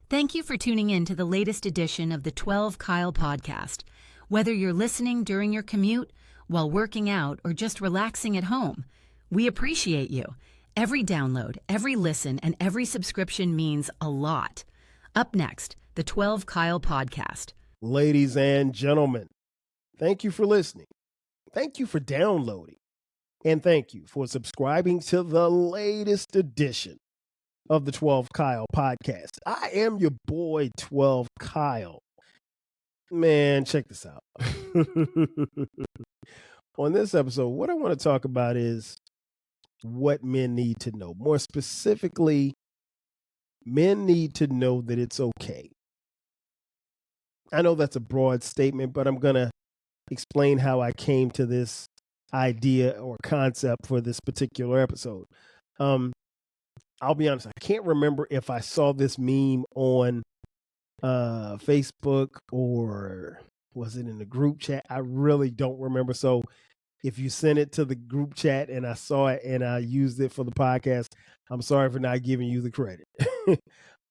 Thank you for tuning in to the latest edition of the 12 Kyle podcast. Whether you're listening during your commute, while working out, or just relaxing at home, we appreciate you. Every download, every listen, and every subscription means a lot. Up next, the 12 Kyle podcast. Ladies and gentlemen, thank you for listening. Thank you for downloading. And thank you for subscribing to the latest edition of the 12 Kyle podcast. I am your boy, 12 Kyle. Man, check this out. On this episode, what I want to talk about is what men need to know. More specifically, men need to know that it's okay. I know that's a broad statement, but I'm going to explain how I came to this idea or concept for this particular episode. I'll be honest, I can't remember if I saw this meme on Facebook or was it in the group chat? I really don't remember. So if you sent it to the group chat and I saw it and I used it for the podcast, I'm sorry for not giving you the credit.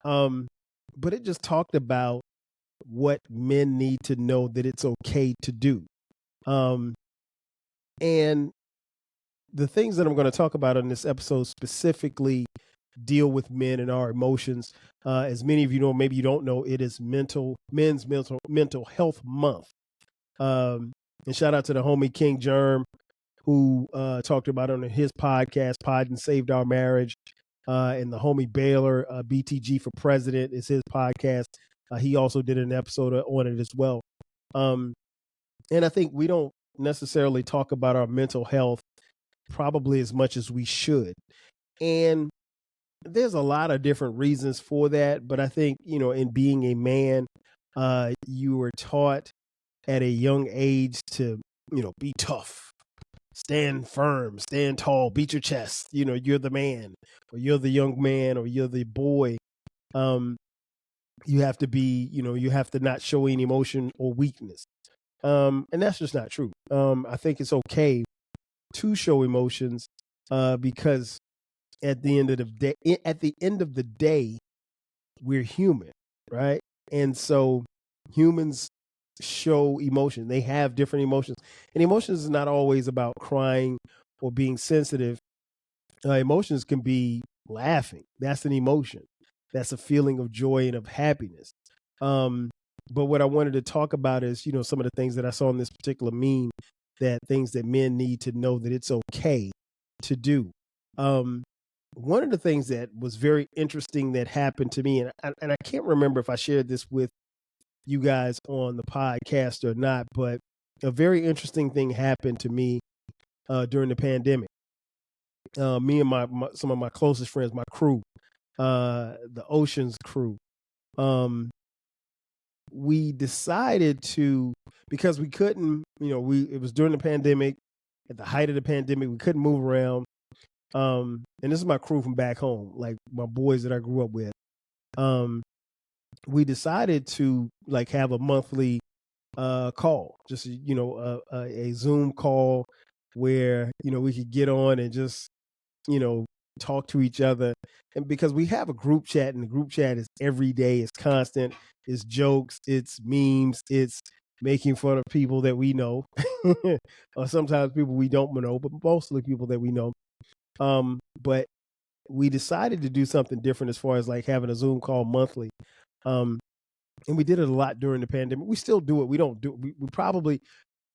But it just talked about what men need to know that it's okay to do. And the things that I'm going to talk about in this episode specifically deal with men and our emotions. As many of you know, maybe you don't know, it is men's mental health month. And shout out to the homie King Germ, who talked about it on his podcast, Pod and Saved Our Marriage. And the homie Baylor, BTG for President, is his podcast. He also did an episode on it as well. And I think we don't necessarily talk about our mental health probably as much as we should. And there's a lot of different reasons for that. But I think, you know, in being a man, you were taught at a young age to, you know, be tough, stand firm, stand tall, beat your chest. You know, you're the man, or you're the young man, or you're the boy. You have to be, you know, you have to not show any emotion or weakness. And that's just not true. I think it's okay to show emotions because at the end of the day, we're human, right? And so humans show emotion. They have different emotions. And emotions is not always about crying or being sensitive. Emotions can be laughing. That's an emotion. That's a feeling of joy and of happiness. But what I wanted to talk about is, you know, some of the things that I saw in this particular meme, that things that men need to know that it's okay to do. One of the things that was very interesting that happened to me, and I can't remember if I shared this with you guys on the podcast or not, but a very interesting thing happened to me during the pandemic. Me and some of my closest friends, my crew, the Oceans crew, we decided to, because we couldn't, you know, it was during the pandemic, at the height of the pandemic, we couldn't move around. And this is my crew from back home, like my boys that I grew up with. We decided to like have a monthly call, just, you know, a Zoom call where, you know, we could get on and just, you know, talk to each other. And because we have a group chat, and the group chat is every day, it's constant, it's jokes, it's memes, it's making fun of people that we know, or sometimes people we don't know, but mostly people that we know. But we decided to do something different as far as like having a Zoom call monthly. And we did it a lot during the pandemic. We still do it. We don't do it. We probably,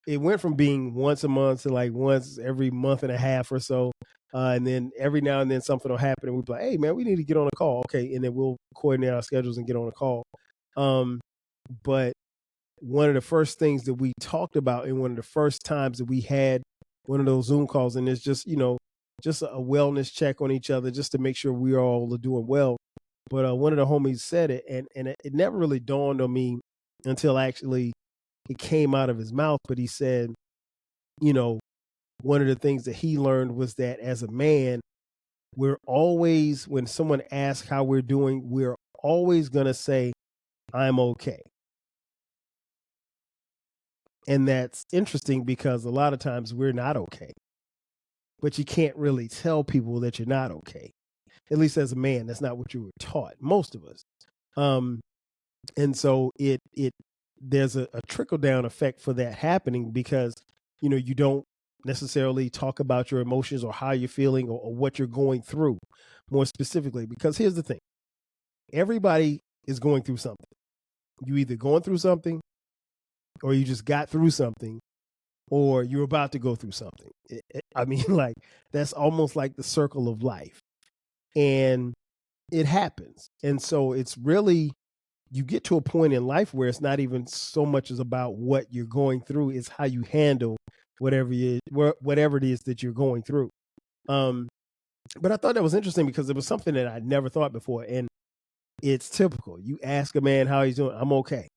it went from being once a month to like once every month and a half or so. And then every now and then something will happen and we'll be like, hey man, we need to get on a call. Okay. And then we'll coordinate our schedules and get on a call. But one of the first things that we talked about, and one of the first times that we had one of those Zoom calls, and it's just, you know, just a wellness check on each other, just to make sure we all are doing well. But one of the homies said it, and it never really dawned on me until actually it came out of his mouth. But he said, you know, one of the things that he learned was that as a man, we're always, when someone asks how we're doing, we're always going to say, I'm okay. And that's interesting because a lot of times we're not okay. But you can't really tell people that you're not okay. At least as a man, that's not what you were taught, most of us. And so there's a trickle down effect for that happening because, you don't necessarily talk about your emotions or how you're feeling or what you're going through more specifically. Because here's the thing, everybody is going through something. You either going through something or you just got through something or you're about to go through something. I mean, like, that's almost like the circle of life. And it happens. And so it's really, you get to a point in life where it's not even so much as about what you're going through, it's how you handle whatever it is that you're going through. But I thought that was interesting because it was something that I'd never thought before. And it's typical. You ask a man how he's doing, I'm okay.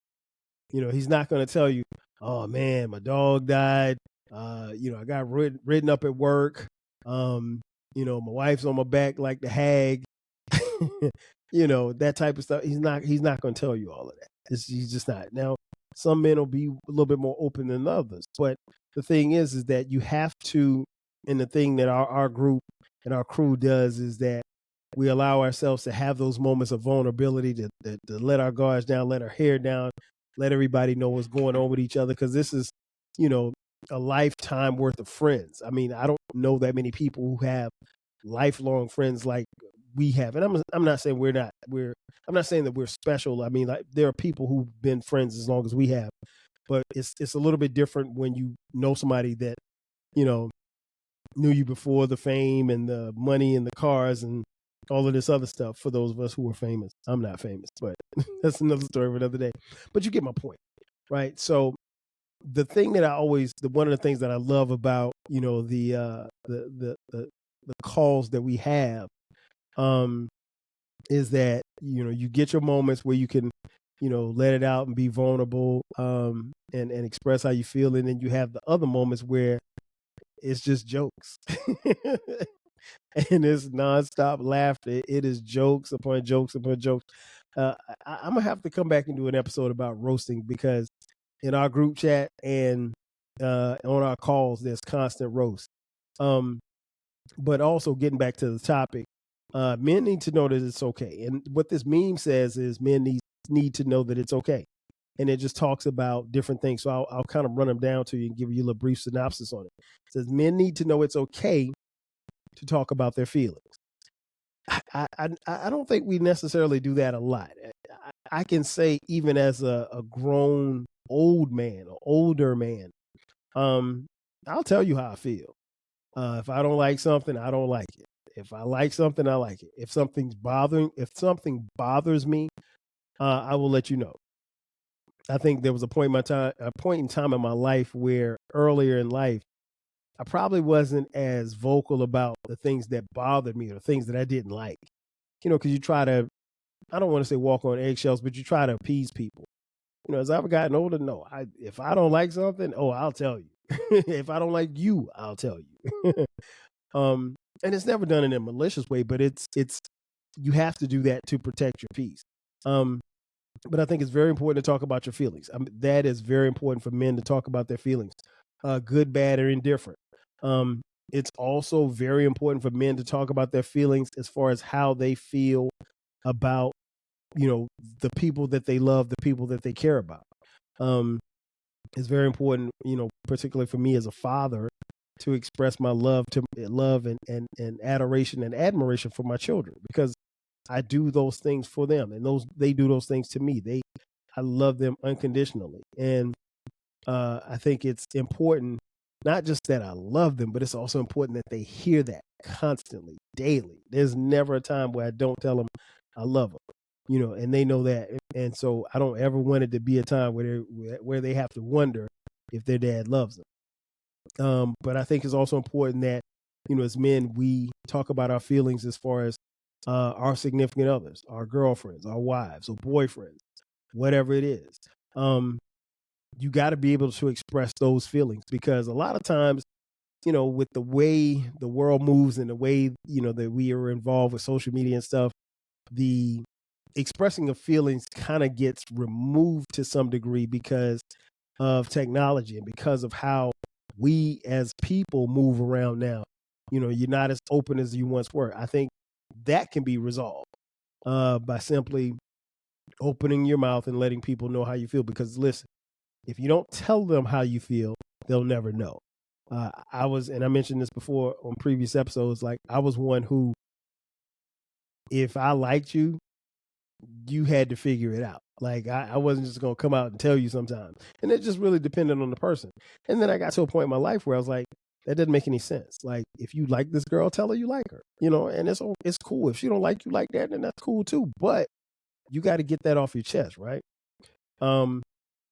He's not going to tell you, oh man, my dog died. I got ridden up at work. My wife's on my back like the hag. That type of stuff. He's not going to tell you all of that. He's just not. Now, some men will be a little bit more open than others, but the thing is that you have to, and the thing that our group and our crew does is that we allow ourselves to have those moments of vulnerability to let our guards down, let our hair down, let everybody know what's going on with each other. Because this is, a lifetime worth of friends. I mean, I don't know that many people who have lifelong friends like we have. And I'm not saying I'm not saying that we're special. I mean, like, there are people who've been friends as long as we have, but it's a little bit different when you know somebody that, knew you before the fame and the money and the cars and all of this other stuff. For those of us who are famous, I'm not famous, but that's another story for another day. But you get my point, right? So the thing that one of the things that I love about, the calls that we have, is that, you get your moments where you can, let it out and be vulnerable, and express how you feel. And then you have the other moments where it's just jokes. And it's nonstop laughter. It is jokes upon jokes upon jokes. I'm gonna have to come back and do an episode about roasting, because in our group chat and on our calls, there's constant roast. But also, getting back to the topic, men need to know that it's okay. And what this meme says is men need to know that it's okay. And it just talks about different things. So I'll kind of run them down to you and give you a little brief synopsis on it. It says men need to know it's okay to talk about their feelings. I don't think we necessarily do that a lot. I can say, even as a grown old man or older man, I'll tell you how I feel. If I don't like something, I don't like it. If I like something, I like it. If something bothers me, I will let you know. I think there was a point in time in my life where earlier in life, I probably wasn't as vocal about the things that bothered me or things that I didn't like. Because you try to, I don't want to say walk on eggshells, but you try to appease people. As I've gotten older, no, if I don't like something, I'll tell you. If I don't like you, I'll tell you. And it's never done in a malicious way, but it's you have to do that to protect your peace. But I think it's very important to talk about your feelings. That is very important for men to talk about their feelings, good, bad, or indifferent. It's also very important for men to talk about their feelings as far as how they feel about, the people that they love, the people that they care about. It's very important, particularly for me as a father, to express my love and adoration and admiration for my children, because I do those things for them, and they do those things to me. I love them unconditionally, and I think it's important, not just that I love them, but it's also important that they hear that constantly, daily. There's never a time where I don't tell them I love them, and they know that. And so I don't ever want it to be a time where they have to wonder if their dad loves them. But I think it's also important that, as men, we talk about our feelings as far as our significant others, our girlfriends, our wives, or boyfriends, whatever it is. You got to be able to express those feelings, because a lot of times, with the way the world moves and the way, that we are involved with social media and stuff, the expressing of feelings kind of gets removed to some degree because of technology and because of how we as people move around now. You're not as open as you once were. I think that can be resolved by simply opening your mouth and letting people know how you feel. Because listen, if you don't tell them how you feel, they'll never know. And I mentioned this before on previous episodes, like I was one who, if I liked you, you had to figure it out. Like I wasn't just gonna come out and tell you sometimes. And it just really depended on the person. And then I got to a point in my life where I was like, that doesn't make any sense. Like if you like this girl, tell her you like her. And it's cool. If she don't like you like that, then that's cool too. But you got to get that off your chest, right?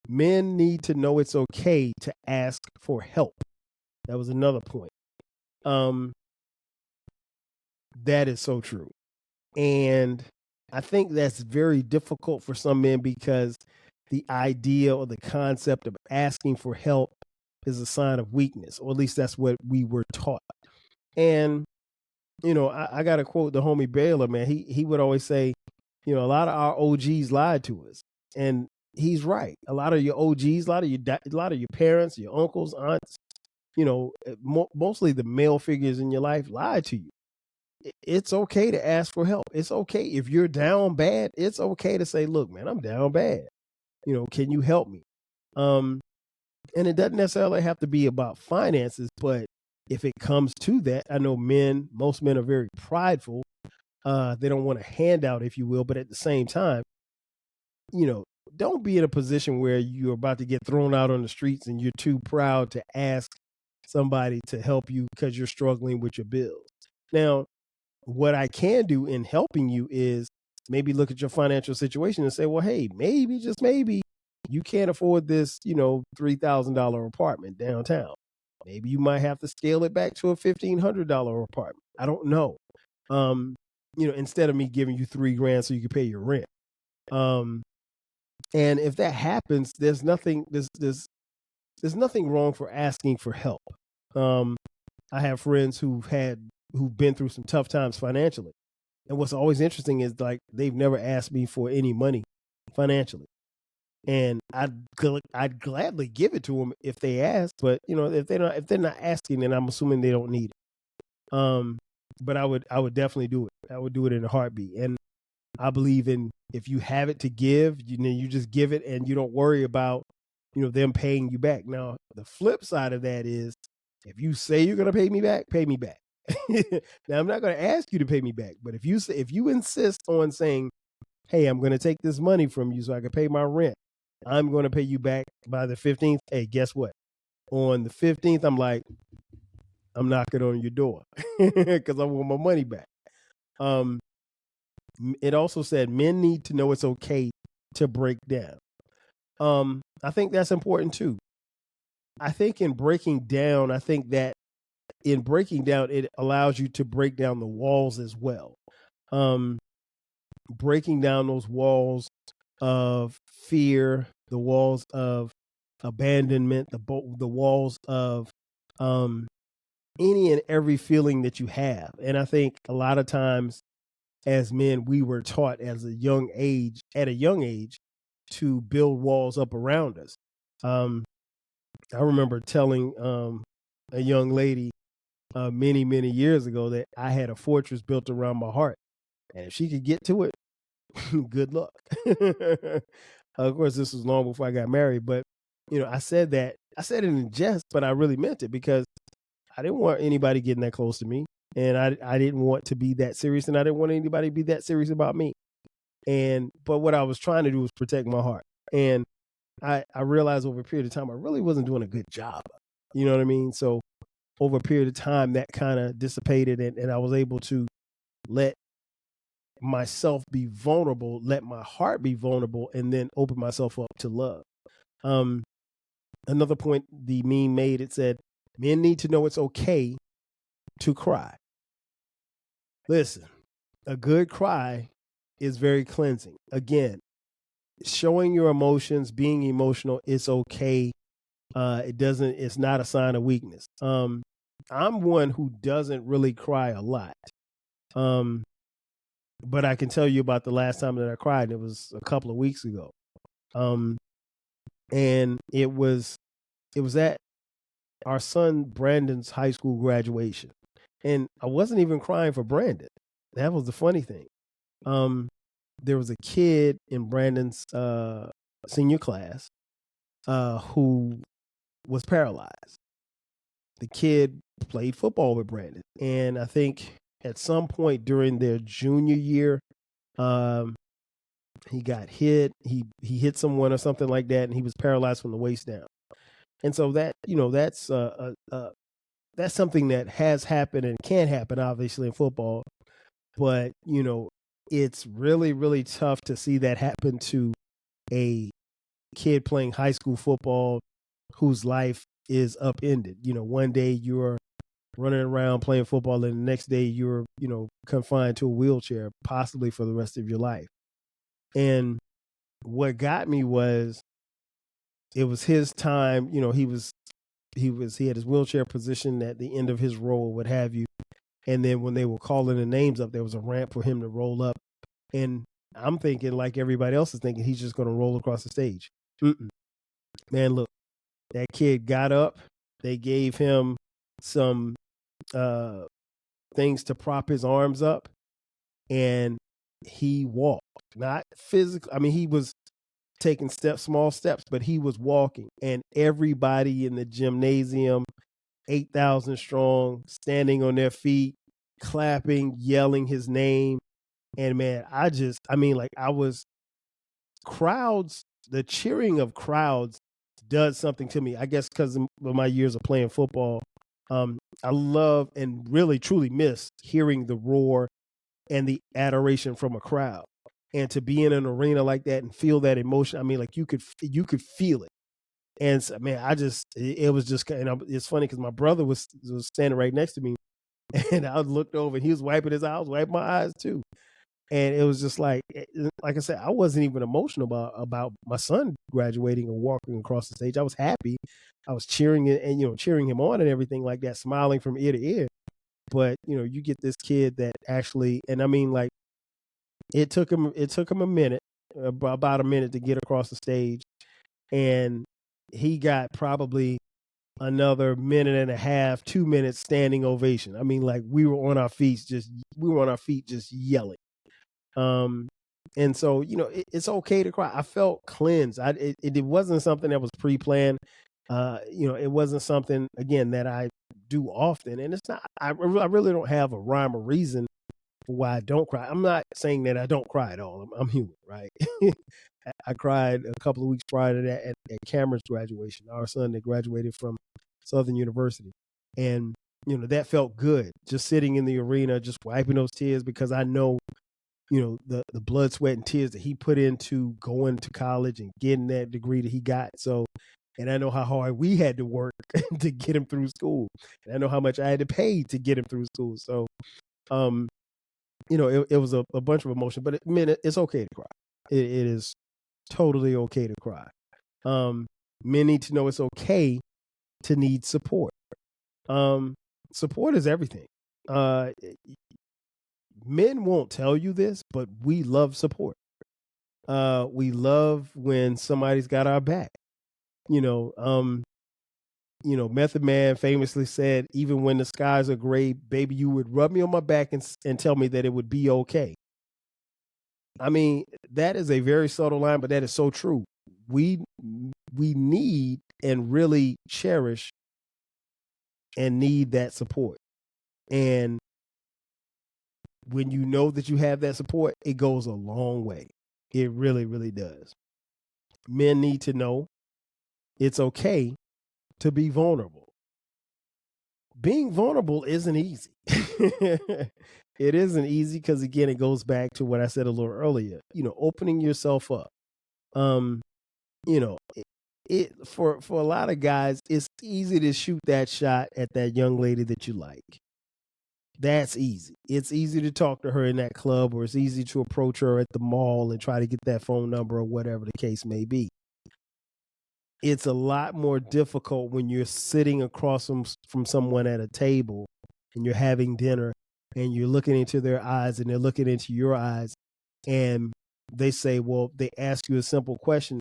Men need to know it's okay to ask for help. That was another point. That is so true. And I think that's very difficult for some men because the idea or the concept of asking for help is a sign of weakness, or at least that's what we were taught. And, I got to quote the homie Baylor, man. He would always say, a lot of our OGs lied to us. And he's right. A lot of your OGs, a lot of your parents, your uncles, aunts, mostly the male figures in your life lied to you. It's okay to ask for help. It's okay if you're down bad. It's okay to say, "Look, man, I'm down bad. Can you help me?" And it doesn't necessarily have to be about finances, but if it comes to that, I know most men are very prideful. They don't want a handout, if you will, but at the same time, don't be in a position where you're about to get thrown out on the streets and you're too proud to ask somebody to help you because you're struggling with your bills. Now, what I can do in helping you is maybe look at your financial situation and say, well, hey, maybe, just maybe, you can't afford this, $3,000 apartment downtown. Maybe you might have to scale it back to a $1,500 apartment. I don't know. Instead of me giving you $3,000 so you can pay your rent. And if that happens, there's nothing nothing wrong for asking for help. I have friends who've been through some tough times financially. And what's always interesting is like they've never asked me for any money financially. And I'd gladly give it to them if they ask, but if they're not asking, then I'm assuming they don't need it. But I would definitely do it. I would do it in a heartbeat. And I believe in, if you have it to give, you just give it and you don't worry about, them paying you back. Now, the flip side of that is, if you say you're going to pay me back, pay me back. Now, I'm not going to ask you to pay me back, but if you insist on saying, hey, I'm going to take this money from you so I can pay my rent, I'm going to pay you back by the 15th. Hey, guess what? On the 15th, I'm knocking on your door because I want my money back. It also said men need to know it's okay to break down. I think that's important too. I think in breaking down, it allows you to break down the walls as well. Breaking down those walls of fear, the walls of abandonment, the walls of any and every feeling that you have. And I think a lot of times as men, we were taught at a young age, to build walls up around us. I remember telling a young lady many, many years ago that I had a fortress built around my heart. And if she could get to it, good luck. Of course, this was long before I got married, but I said it in jest, but I really meant it because I didn't want anybody getting that close to me. And I didn't want to be that serious, and I didn't want anybody to be that serious about me. But what I was trying to do was protect my heart. And I realized over a period of time, I really wasn't doing a good job. You know what I mean? So over a period of time, that kind of dissipated, and I was able to let myself be vulnerable, let my heart be vulnerable, and then open myself up to love. Another point the meme made, it said, men need to know it's okay to cry. Listen, a good cry is very cleansing. Again, showing your emotions, being emotional, it's okay. It's not a sign of weakness. I'm one who doesn't really cry a lot. But I can tell you about the last time that I cried. It was a couple of weeks ago. And it was at our son Brandon's high school graduation. And I wasn't even crying for Brandon. That was the funny thing. there was a kid in Brandon's senior class who was paralyzed. The kid played football with Brandon, and I think at some point during their junior year, he got hit. He hit someone or something like that, and he was paralyzed from the waist down. And so that that's something that has happened and can happen, obviously, in football. But it's really, really tough to see that happen to a kid playing high school football whose life is upended. One day you're running around playing football, and the next day you're confined to a wheelchair, possibly for the rest of your life. And what got me was it was his time. He had his wheelchair positioned at the end of his row, what have you. And then when they were calling the names up, there was a ramp for him to roll up. And I'm thinking, like everybody else is thinking, he's just going to roll across the stage. Man, look, that kid got up. They gave him some things to prop his arms up, and he walked. Not physically. I mean, he was taking small steps, but he was walking. And everybody in the gymnasium, 8,000 strong, standing on their feet, clapping, yelling his name. And man, crowds, the cheering of crowds does something to me. I guess because of my years of playing football, I love and really truly miss hearing the roar and the adoration from a crowd. And to be in an arena like that and feel that emotion, I mean, like you could feel it. And so, man, it was just, and it's funny because my brother was standing right next to me, and I looked over and he was wiping his eyes, I was wiping my eyes too. And it was just like I said, I wasn't even emotional about my son graduating or walking across the stage. I was happy. I was cheering and cheering him on and everything like that, smiling from ear to ear. But you get this kid that actually, and I mean, like, it took him a minute, about a minute to get across the stage, and he got probably another minute and a half, 2 minutes standing ovation. I mean, like, we were on our feet just yelling. And so it's okay to cry. I felt cleansed. It wasn't something that was pre-planned. It wasn't something, again, that I do often, and it's not. I really don't have a rhyme or reason for why I don't cry. I'm not saying that I don't cry at all. I'm human, right? I cried a couple of weeks prior to that at Cameron's graduation, our son that graduated from Southern University. And, that felt good, just sitting in the arena, just wiping those tears, because I know, the blood, sweat, and tears that he put into going to college and getting that degree that he got. So, and I know how hard we had to work to get him through school. And I know how much I had to pay to get him through school. So, it was a bunch of emotion, but it's okay to cry. It is totally okay to cry. Men need to know it's okay to need support. Support is everything. Men won't tell you this, but we love support. We love when somebody's got our back. Method Man famously said, even when the skies are gray, baby, you would rub me on my back and tell me that it would be okay. I mean, that is a very subtle line, but that is so true. We need and really cherish and need that support. And when you know that you have that support, it goes a long way. It really, really does. Men need to know it's okay to be vulnerable. Being vulnerable isn't easy. It isn't easy because, again, it goes back to what I said a little earlier. Opening yourself up. For a lot of guys, it's easy to shoot that shot at that young lady that you like. That's easy. It's easy to talk to her in that club, or it's easy to approach her at the mall and try to get that phone number or whatever the case may be. It's a lot more difficult when you're sitting across from someone at a table and you're having dinner and you're looking into their eyes and they're looking into your eyes, and they ask you a simple question.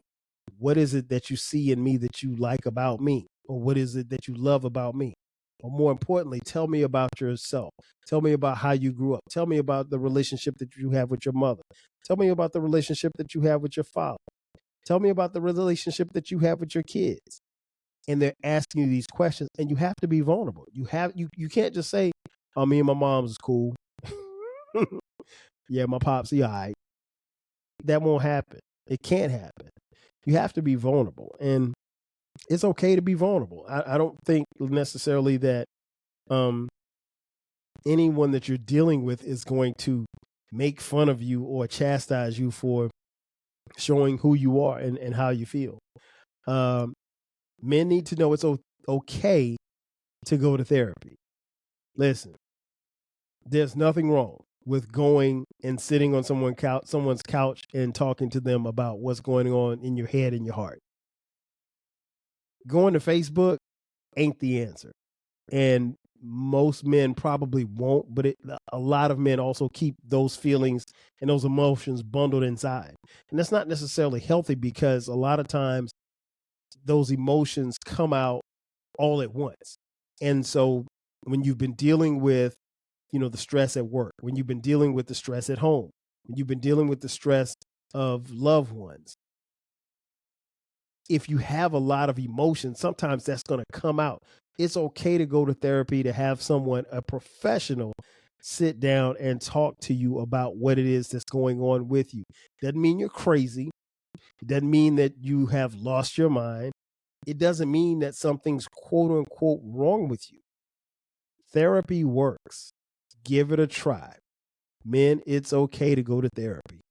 What is it that you see in me that you like about me? Or what is it that you love about me? Or more importantly, tell me about yourself. Tell me about how you grew up. Tell me about the relationship that you have with your mother. Tell me about the relationship that you have with your father. Tell me about the relationship that you have with your kids. And they're asking you these questions, and you have to be vulnerable. You can't just say, "Oh, me and my mom's is cool." Yeah, my pops, he all right. That won't happen. It can't happen. You have to be vulnerable, and it's okay to be vulnerable. I don't think necessarily that anyone that you're dealing with is going to make fun of you or chastise you for showing who you are and how you feel. Men need to know it's okay to go to therapy. Listen, there's nothing wrong with going and sitting on someone's couch and talking to them about what's going on in your head and your heart. Going to Facebook ain't the answer. And most men probably won't, but a lot of men also keep those feelings and those emotions bundled inside. And that's not necessarily healthy, because a lot of times those emotions come out all at once. And so when you've been dealing with, the stress at work, when you've been dealing with the stress at home, when you've been dealing with the stress of loved ones, if you have a lot of emotion, sometimes that's going to come out. It's okay to go to therapy, to have someone, a professional, sit down and talk to you about what it is that's going on with you. Doesn't mean you're crazy. It doesn't mean that you have lost your mind. It doesn't mean that something's quote unquote wrong with you. Therapy works. Give it a try. Men, it's okay to go to therapy.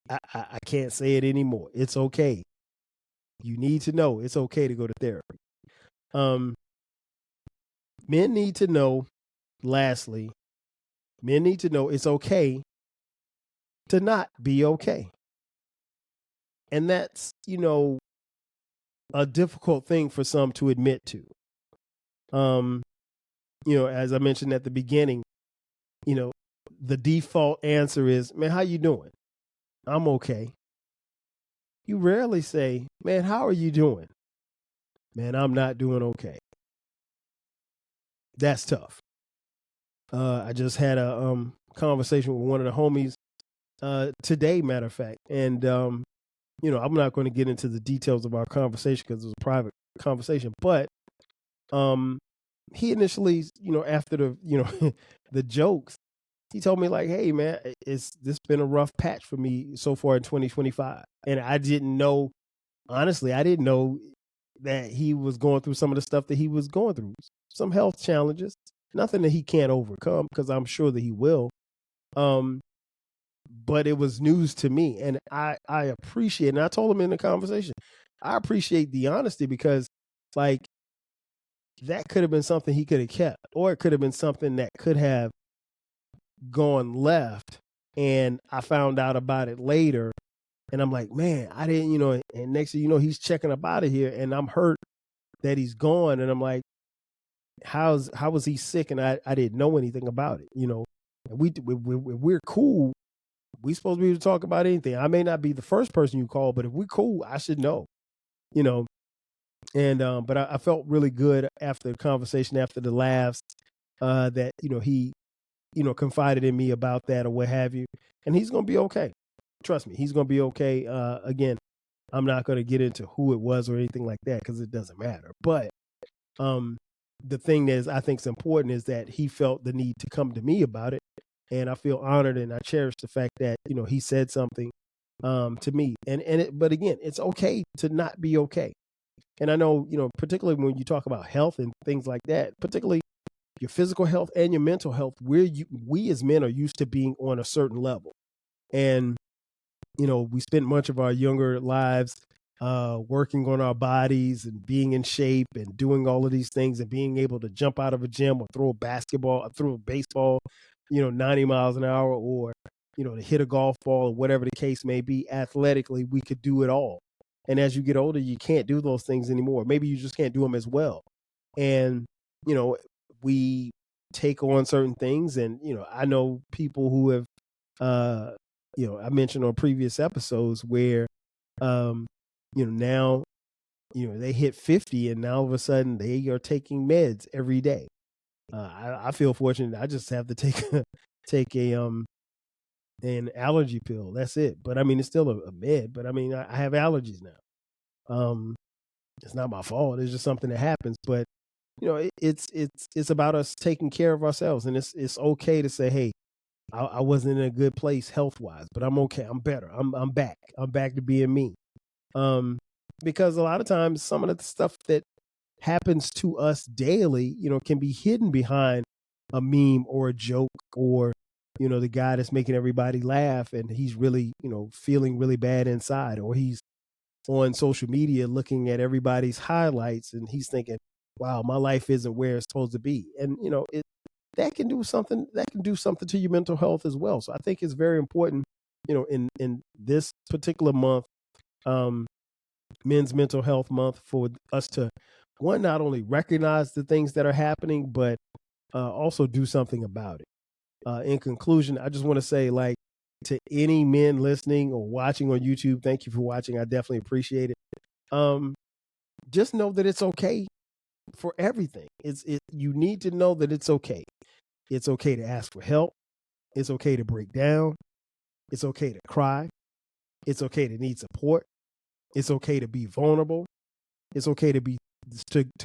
I can't say it anymore. It's okay. You need to know it's okay to go to therapy. Men need to know, lastly, men need to know it's okay to not be okay. And that's, a difficult thing for some to admit to. As I mentioned at the beginning, the default answer is, "Man, how you doing?" "I'm okay." You rarely say, "Man, how are you doing?" "Man, I'm not doing okay." That's tough. I just had a conversation with one of the homies today, matter of fact. And, I'm not going to get into the details of our conversation because it was a private conversation. But he initially, after the, the jokes, he told me like, "Hey, man, this been a rough patch for me so far in 2025." And I didn't know, honestly, I didn't know that he was going through some of the stuff that he was going through, some health challenges, nothing that he can't overcome, because I'm sure that he will. But it was news to me, and I appreciate it. And I told him in the conversation, I appreciate the honesty, because like that could have been something he could have kept, or it could have been something that could have gone left. And I found out about it later, and I'm like, man, I didn't, and next thing you know, he's checking up out of here, and I'm hurt that he's gone. And I'm like, how was he sick? And I didn't know anything about it, and we're cool. We supposed to be able to talk about anything. I may not be the first person you call, but if we're cool, I should know, And but I felt really good after the conversation, after the laughs, that he confided in me about that or what have you, and he's gonna be okay. Trust me, he's gonna be okay. Again, I'm not gonna get into who it was or anything like that, because it doesn't matter. But the thing that I think is important is that he felt the need to come to me about it. And I feel honored, and I cherish the fact that, he said something to me. But again, it's okay to not be okay. And I know, particularly when you talk about health and things like that, particularly your physical health and your mental health, we as men are used to being on a certain level. And, we spent much of our younger lives working on our bodies and being in shape and doing all of these things, and being able to jump out of a gym or throw a basketball, or throw a baseball, 90 miles an hour, or, to hit a golf ball, or whatever the case may be. Athletically, we could do it all. And as you get older, you can't do those things anymore. Maybe you just can't do them as well. And, we take on certain things. And, I know people who have, I mentioned on previous episodes where, now, they hit 50 and now all of a sudden they are taking meds every day. I feel fortunate. I just have to take an allergy pill. That's it. But I mean, it's still a med. But I mean, I have allergies now. It's not my fault. It's just something that happens. But it's about us taking care of ourselves, and it's okay to say, hey, I wasn't in a good place health wise, but I'm okay. I'm better. I'm back. I'm back to being me. Because a lot of times some of the stuff that happens to us daily, can be hidden behind a meme or a joke or, the guy that's making everybody laugh and he's really, feeling really bad inside, or he's on social media looking at everybody's highlights and he's thinking, wow, my life isn't where it's supposed to be. And, that can do something to your mental health as well. So I think it's very important, in this particular month, Men's Mental Health Month, for us to, one, not only recognize the things that are happening, but also do something about it. In conclusion, I just want to say, like, to any men listening or watching on YouTube, thank you for watching. I definitely appreciate it. Just know that it's okay for everything. You need to know that it's okay. It's okay to ask for help. It's okay to break down. It's okay to cry. It's okay to need support. It's okay to be vulnerable. It's okay to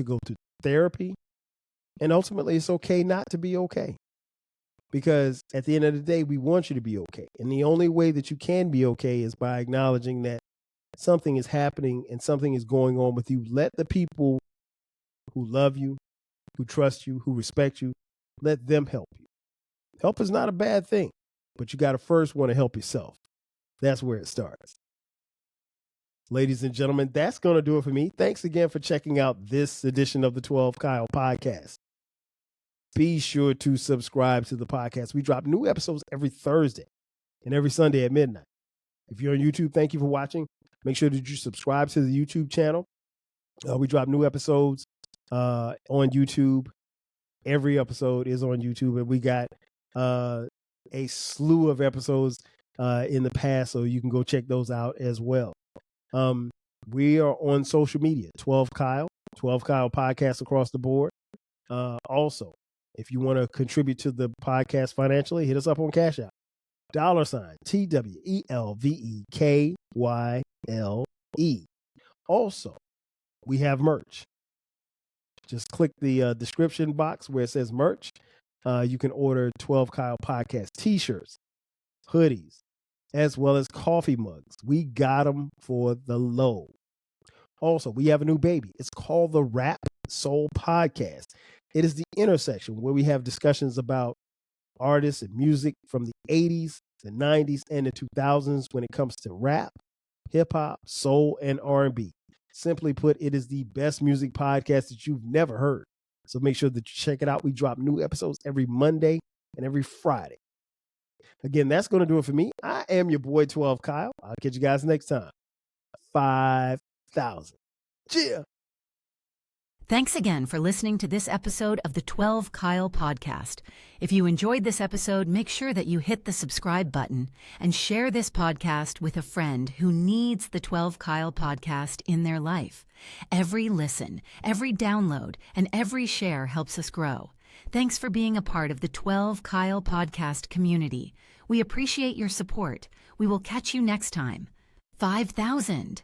go to therapy. And ultimately, it's okay not to be okay. Because at the end of the day, we want you to be okay. And the only way that you can be okay is by acknowledging that something is happening and something is going on with you. Let the people who love you, who trust you, who respect you, let them help you. Help is not a bad thing, but you got to first want to help yourself. That's where it starts. Ladies and gentlemen, that's going to do it for me. Thanks again for checking out this edition of the 12 Kyle podcast. Be sure to subscribe to the podcast. We drop new episodes every Thursday and every Sunday at midnight. If you're on YouTube, thank you for watching. Make sure that you subscribe to the YouTube channel. We drop new episodes on YouTube. Every episode is on YouTube, and we got a slew of episodes in the past, so you can go check those out as well. We are on social media, 12 Kyle podcast across the board. Also, if you want to contribute to the podcast financially, hit us up on Cash App. $TWELVEKYLE. Also, we have merch. Just click the description box where it says merch. You can order 12 Kyle podcast t-shirts, hoodies, as well as coffee mugs. We got them for the low. Also, we have a new baby. It's called the Rap Soul Podcast. It is the intersection where we have discussions about artists and music from the 80s, the 90s, and the 2000s when it comes to rap, hip-hop, soul, and R&B. Simply put, it is the best music podcast that you've never heard. So make sure that you check it out. We drop new episodes every Monday and every Friday. Again, that's going to do it for me. I am your boy, 12 Kyle. I'll catch you guys next time. 5,000. Cheer. Thanks again for listening to this episode of the 12 Kyle podcast. If you enjoyed this episode, make sure that you hit the subscribe button and share this podcast with a friend who needs the 12 Kyle podcast in their life. Every listen, every download, and every share helps us grow. Thanks for being a part of the 12 Kyle podcast community. We appreciate your support. We will catch you next time. 5,000.